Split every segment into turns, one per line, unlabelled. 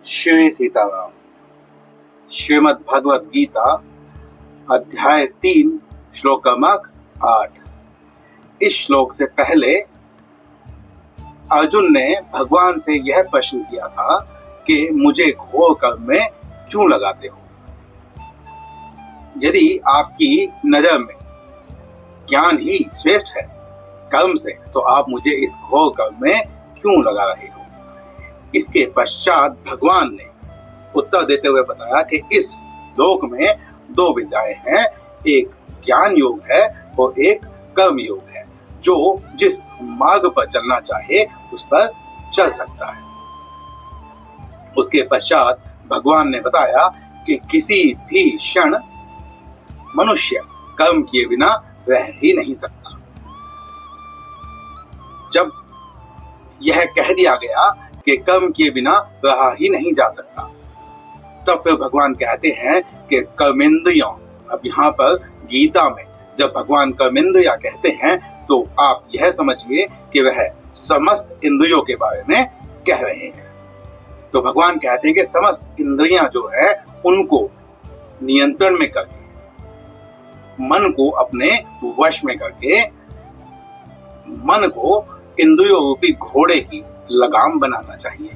श्री सीताराम। श्रीमद् भगवद गीता अध्याय 3 श्लोक क्रमांक 8। इस श्लोक से पहले अर्जुन ने भगवान से यह प्रश्न किया था कि मुझे घोर कर्म में क्यों लगाते हो। यदि आपकी नजर में ज्ञान ही श्रेष्ठ है कर्म से, तो आप मुझे इस घोर कर्म में क्यों लगा रहे हो। इसके पश्चात भगवान ने उत्तर देते हुए बताया कि इस लोक में दो विद्याएं हैं, एक ज्ञान योग है और एक कर्म योग है। जो जिस मार्ग पर चलना चाहे उस पर चल सकता है। उसके पश्चात भगवान ने बताया कि किसी भी क्षण मनुष्य कर्म किए बिना रह ही नहीं सकता। जब यह कह दिया गया कि कर्म किए बिना रहा ही नहीं जा सकता, तब फिर भगवान कहते हैं कि कर्मेंद्रियों, अब यहाँ पर गीता में जब भगवान कर्मेंद्रिया कहते हैं तो आप यह समझिए कि वह समस्त इंद्रियों के बारे में कह रहे हैं। तो भगवान कहते हैं कि समस्त इंद्रियां जो है उनको नियंत्रण में करके, मन को अपने वश में करके, मन को इंद्रियों रूपी घोड़े की लगाम बनाना चाहिए।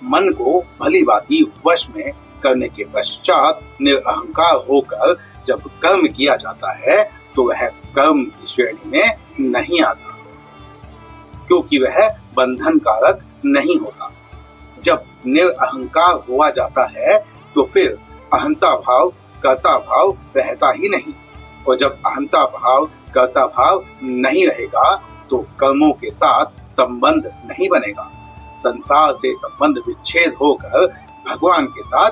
मन को भली भांति वश में करने के पश्चात निरअहंकार होकर जब कर्म किया जाता है तो वह कर्म की श्रेणी में नहीं आता, क्योंकि वह बंधन कारक नहीं होता। जब निरअहंकार हुआ जाता है तो फिर अहंता भाव कर्ता भाव रहता ही नहीं, और जब अहंता भाव कर्ता भाव नहीं रहेगा तो कर्मों के साथ संबंध नहीं बनेगा। संसार से संबंध विच्छेद होकर भगवान के साथ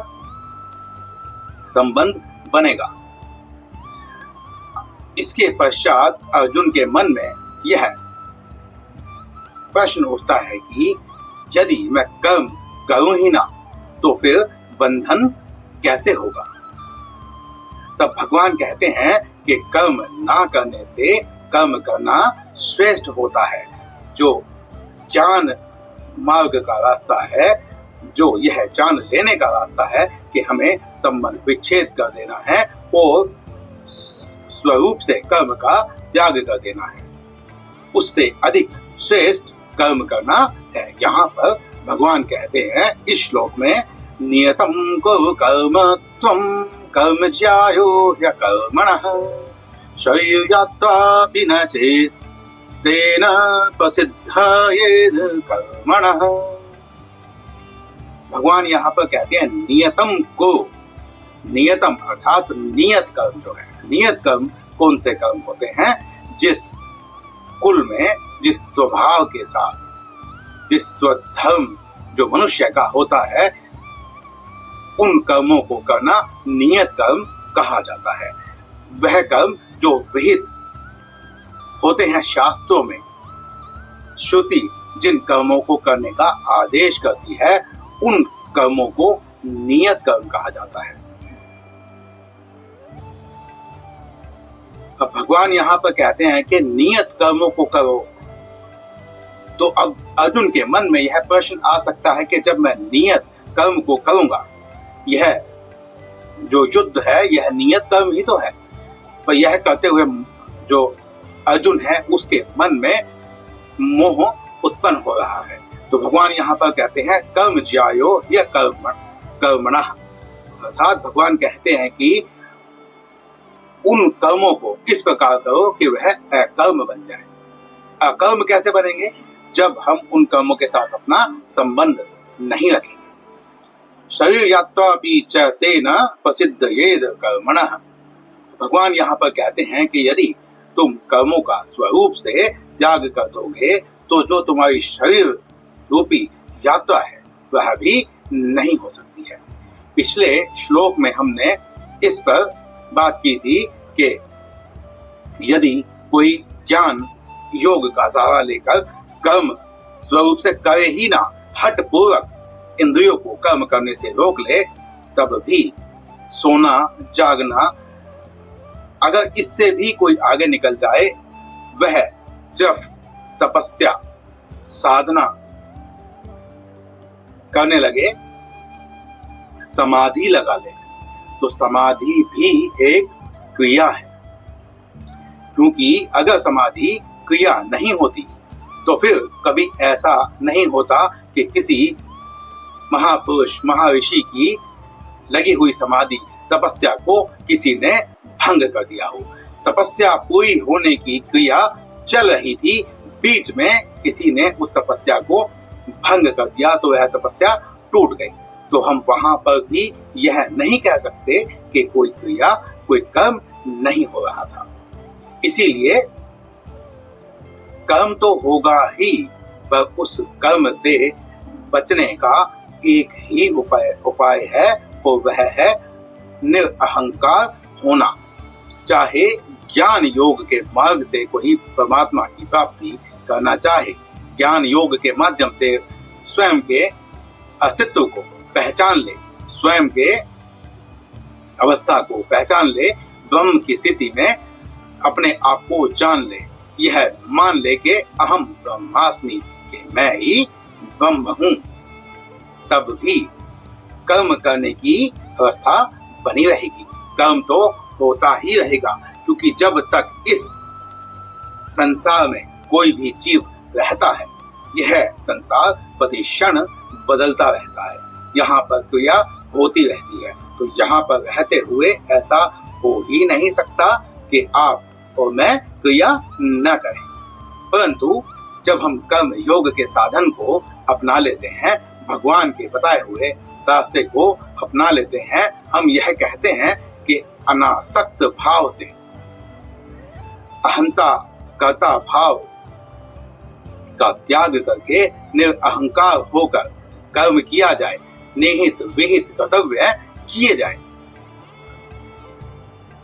संबंध बनेगा। इसके पश्चात अर्जुन के मन में यह प्रश्न उठता है कि यदि मैं कर्म करूं ही ना तो फिर बंधन कैसे होगा। तब भगवान कहते हैं कि कर्म ना करने से कर्म करना श्रेष्ठ होता है। जो ज्ञान मार्ग का रास्ता है, जो यह जान लेने का रास्ता है कि हमें संबंध विच्छेद कर देना है और स्वरूप से कर्म का त्याग कर देना है, उससे अधिक श्रेष्ठ कर्म करना है। यहाँ पर भगवान कहते हैं इस श्लोक में, नियतं कुरु कर्म त्वं कर्म ज्यायो ह्यकर्मणः शरीर्यात्वापि न चेत् तेन प्रसिद्धयेद कर्मणः। भगवान यहाँ पर कहते हैं नियतम को, नियतम अर्थात नियत कर्म जो है। नियत कर्म कौन से कर्म होते हैं? जिस कुल में, जिस स्वभाव के साथ, जिस स्वधर्म जो मनुष्य का होता है, उन कर्मों को करना नियत कर्म कहा जाता है। वह कर्म जो विहित होते हैं शास्त्रों में, श्रुति जिन कर्मों को करने का आदेश करती है, उन कर्मों को नियत कर्म कहा जाता है। अब भगवान यहाँ पर कहते हैं कि नियत कर्मों को करो। तो अब अर्जुन के मन में यह प्रश्न आ सकता है कि जब मैं नियत कर्म को करूंगा, यह जो युद्ध है यह नियत कर्म ही तो है, पर यह कहते हुए जो अर्जुन है उसके मन में मोह उत्पन्न हो रहा है। तो भगवान यहाँ पर कहते हैं कर्म ज्यायो या कर्मणः, अर्थात भगवान कहते हैं कि उन कर्मों को इस प्रकार करो कि वह अकर्म बन जाए। अकर्म कैसे बनेंगे? जब हम उन कर्मों के साथ अपना संबंध नहीं रखेंगे। शरीर यात्वापि च तेन प्रसिद्धयेद कर्मणः। भगवान यहाँ पर कहते हैं कि यदि तुम कर्मों का स्वरूप से त्याग कर दोगे तो जो तुम्हारी शरीर रूपी यात्रा है वह भी नहीं हो सकती है। पिछले श्लोक में हमने इस पर बात की थी कि यदि कोई ज्ञान योग का सहारा लेकर कर्म स्वरूप से करे ही ना, हठ पूर्वक इंद्रियों को कर्म करने से रोक ले, तब भी सोना जागना, अगर इससे भी कोई आगे निकल जाए, वह सिर्फ तपस्या साधना करने लगे समाधि लगा ले तो समाधि भी एक क्रिया है, क्योंकि अगर समाधि क्रिया नहीं होती तो फिर कभी ऐसा नहीं होता कि किसी महापुरुष महर्षि की लगी हुई समाधि तपस्या को किसी ने भंग कर दिया हो। तपस्या पूरी होने की क्रिया चल रही थी, बीच में किसी ने उस तपस्या को भंग कर दिया तो वह तपस्या टूट गई। तो हम वहां पर भी यह नहीं कह सकते कि कोई क्रिया कोई कर्म नहीं हो रहा था। इसीलिए कर्म तो होगा ही, पर उस कर्म से बचने का एक ही उपाय है और वह है निरअहंकार होना। चाहे ज्ञान योग के मार्ग से कोई परमात्मा की प्राप्ति करना चाहे, ज्ञान योग के माध्यम से स्वयं के अस्तित्व को पहचान ले, स्वयं के अवस्था को पहचान ले, ब्रह्म की स्थिति में अपने आप को जान ले, यह मान ले कि अहम ब्रह्मास्मि, कि मैं ही ब्रह्म हूं, तब भी कर्म करने की अवस्था बनी रहेगी। कर्म तो होता ही रहेगा, क्योंकि जब तक इस संसार में कोई भी जीव रहता है, यह संसार प्रति क्षण बदलता रहता है, यहाँ पर क्रिया होती रहती है। तो यहाँ पर रहते हुए ऐसा हो ही नहीं सकता कि आप और मैं क्रिया न करें। परंतु जब हम कर्म योग के साधन को अपना लेते हैं, भगवान के बताए हुए रास्ते को अपना लेते हैं, हम यह कहते हैं कि अनासक्त भाव से, अहंता कर्ता भाव का त्याग करके निरअहंकार होकर कर्म किया जाए, निहित विहित कर्तव्य किए जाए,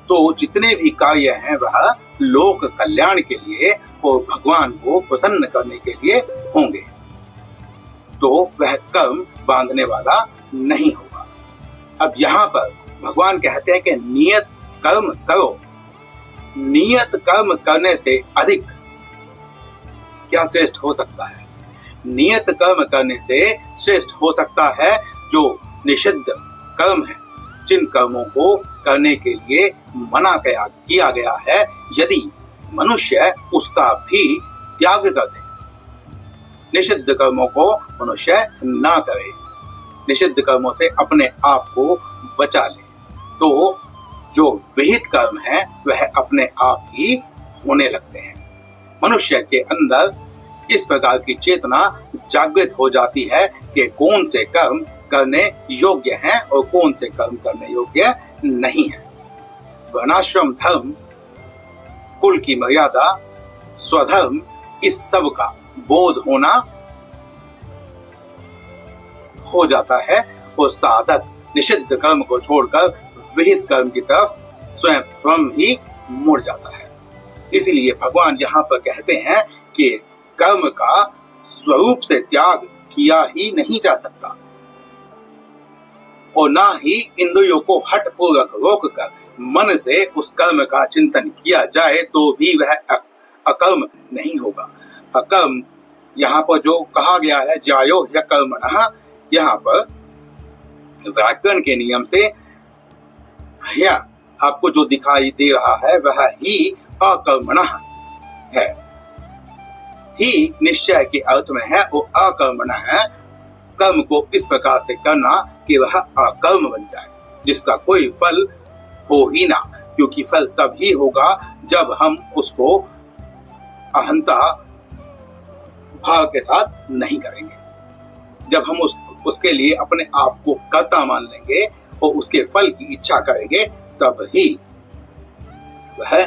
तो जितने भी कार्य हैं वह लोक कल्याण के लिए और भगवान को प्रसन्न करने के लिए होंगे। तो वह कर्म बांधने वाला नहीं होगा। अब यहाँ पर भगवान कहते हैं कि नियत कर्म करो। नियत कर्म करने से अधिक क्या श्रेष्ठ हो सकता है? नियत कर्म करने से श्रेष्ठ हो सकता है जो निषिद्ध कर्म है, जिन कर्मों को करने के लिए मना किया गया है, यदि मनुष्य उसका भी त्याग कर दे, निषिद्ध कर्मों को मनुष्य ना करे, निषिद्ध कर्मों से अपने आप को बचा ले, तो जो विहित कर्म है वह अपने आप ही होने लगते हैं। मनुष्य के अंदर इस प्रकार की चेतना जागृत हो जाती है कि कौन से कर्म करने योग्य हैं और कौन से कर्म करने योग्य नहीं है। वर्णाश्रम धर्म, कुल की मर्यादा, स्वधर्म, इस सब का बोध होना हो जाता है और साधक निषिद्ध कर्म को छोड़कर विहित कर्म की तरफ स्वयं ही मुड़ जाता है। इसलिए भगवान यहाँ पर कहते हैं कि कर्म का स्वरूप से त्याग किया ही नहीं जा सकता और ना ही इंद्रियों को हठ पूर्वक रोक कर मन से उस कर्म का चिंतन किया जाए तो भी वह अकर्म नहीं होगा। अकर्म यहाँ पर जो कहा गया है, ज्यायो या कर्मणः, यहाँ पर व्याकरण के नियम से या आपको जो दिखाई दे रहा है वह ही अकर्मणः है, ही निश्चय के अर्थ में है और अकर्मणः है कर्म को इस प्रकार से करना कि वह अकर्म बन जाए, जिसका कोई फल हो ही ना, क्योंकि फल तब ही होगा जब हम उसको अहंता भाव के साथ नहीं करेंगे। जब हम उसके लिए अपने आप को कर्ता मान लेंगे और उसके फल की इच्छा करेंगे, तब ही वह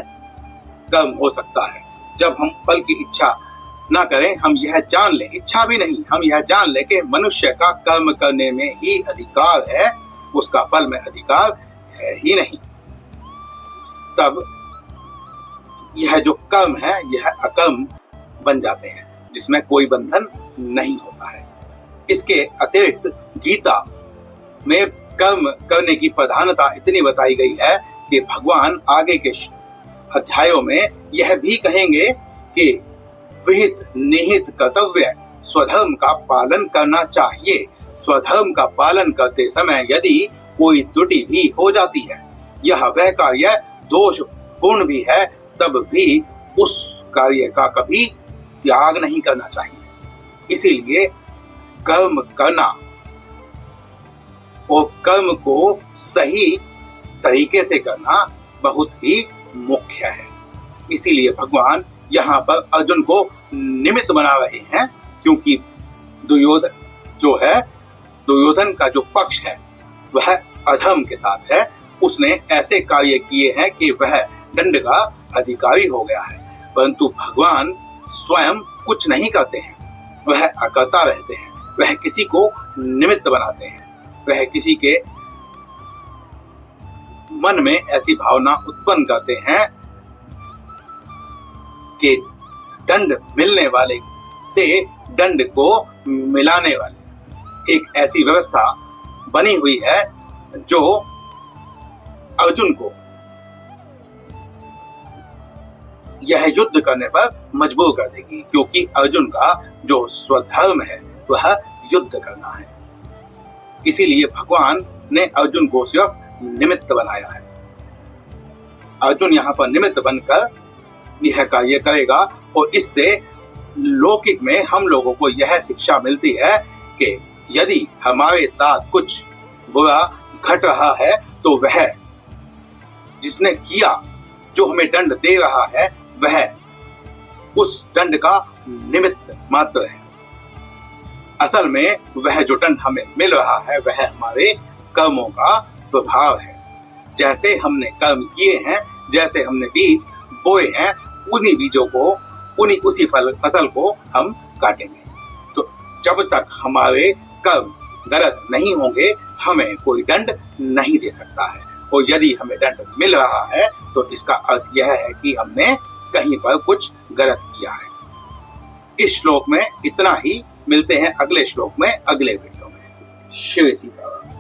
कर्म हो सकता है। जब हम फल की इच्छा ना करें, हम यह जान लें, इच्छा भी नहीं, हम यह जान लें कि मनुष्य का कर्म करने में ही अधिकार है, उसका फल में अधिकार है ही नहीं, तब यह जो कर्म है यह अकर्म बन जाते हैं, जिसमें कोई बंधन नहीं होता है। इसके अतिरिक्त गीता में कर्म करने की प्रधानता इतनी बताई गई है कि भगवान आगे के अध्यायों में यह भी कहेंगे कि विहित निहित कर्तव्य स्वधर्म का पालन करना चाहिए, स्वधर्म का पालन करते समय यदि कोई त्रुटि भी हो जाती है, यह वह कार्य दोष पूर्ण भी है, तब भी उस कार्य का कभी त्याग नहीं करना चाहिए। इसीलिए कर्म करना और कर्म को सही तरीके से करना बहुत ही मुख्य है। इसीलिए भगवान यहाँ पर अर्जुन को निमित्त बना रहे हैं, क्योंकि दुर्योधन का जो पक्ष है वह अधर्म के साथ है। उसने ऐसे कार्य किए हैं कि वह दंड का अधिकारी हो गया है, परंतु भगवान स्वयं कुछ नहीं करते हैं, वह अकर्ता रहते हैं। वह किसी को निमित्त बनाते हैं, वह किसी के मन में ऐसी भावना उत्पन्न करते हैं कि दंड मिलने वाले से दंड को मिलाने वाली एक ऐसी व्यवस्था बनी हुई है जो अर्जुन को यह युद्ध करने पर मजबूर कर देगी, क्योंकि अर्जुन का जो स्वधर्म है वह युद्ध करना है। इसीलिए भगवान ने अर्जुन को सिर्फ निमित्त बनाया है। अर्जुन यहाँ पर निमित्त बनकर यह कार्य करेगा और इससे लौकिक में हम लोगों को यह शिक्षा मिलती है कि यदि हमारे साथ कुछ बुरा घट रहा है तो वह जिसने किया, जो हमें दंड दे रहा है, वह उस दंड का निमित्त मात्र है। असल में वह जो दंड हमें मिल रहा है वह हमारे कर्मों का प्रभाव है। जैसे हमने कर्म किए हैं, जैसे हमने बीज बोए हैं, उन्हीं बीजों को, उसी फसल को हम काटेंगे। तो जब तक हमारे कर्म गलत नहीं होंगे, हमें कोई दंड नहीं दे सकता है। और यदि हमें दंड मिल रहा है तो इसका अर्थ यह है कि हमने कहीं पर कुछ गलत किया है। इस श्लोक में इतना ही। मिलते हैं अगले श्लोक में, अगले वीडियो में। श्री सीताराम।